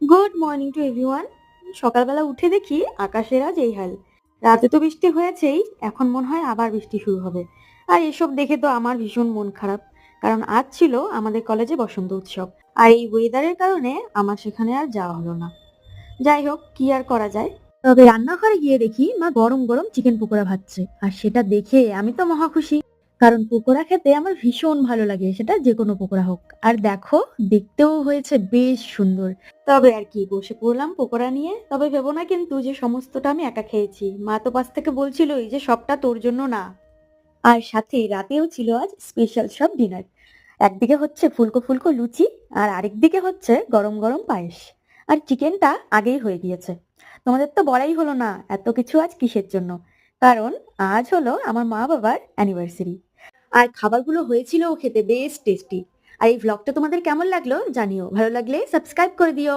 Good morning to everyone. সকালবেলা উঠে দেখি আকাশের আজ এই হাল। রাতে তো বৃষ্টি হয়েছেই, এখন মনে হয় আবার বৃষ্টি শুরু হবে। আর এসব দেখে তো আমার ভীষণ মন খারাপ, কারণ আজ ছিল আমাদের কলেজে বসন্ত উৎসব। আর এই ওয়েদারের কারণে আমার সেখানে আর যাওয়া হলো না। যাই হোক, কি আর করা যায়। তবে রান্নাঘরে গিয়ে দেখি মা গরম গরম চিকেন পকোড়া ভাজছে, আর সেটা দেখে আমি তো মহা খুশি। কারণ পকোড়া খেতে আমার ভীষণ ভালো লাগে, সেটা যে কোনো পকোড়া হোক। আর দেখো, দেখতেও হয়েছে বেশ সুন্দর। তবে আর কি, বসে পড়লাম পকোড়া নিয়ে। তবে ভেবো না কিন্তু যে সমস্তটা আমি একা খেয়েছি, মা তো পাশ থেকে বলছিলই যে সবটা তোর জন্য না। আর সাথে রাতেও ছিল আজ স্পেশাল সব ডিনার। একদিকে হচ্ছে ফুলকো ফুলকো লুচি, আর আরেকদিকে হচ্ছে গরম গরম পায়েস। আর চিকেনটা আগেই হয়ে গিয়েছে। তোমাদের তো বলাই হলো না এত কিছু আজ কিসের জন্য। কারণ আজ হলো আমার মা বাবার অ্যানিভার্সারি। আর খাবারগুলো হয়েছিল খেতে বেশ টেস্টি। আর এই ভ্লগটা তোমাদের কেমন লাগলো জানিও, ভালো লাগলে সাবস্ক্রাইব করে দিও।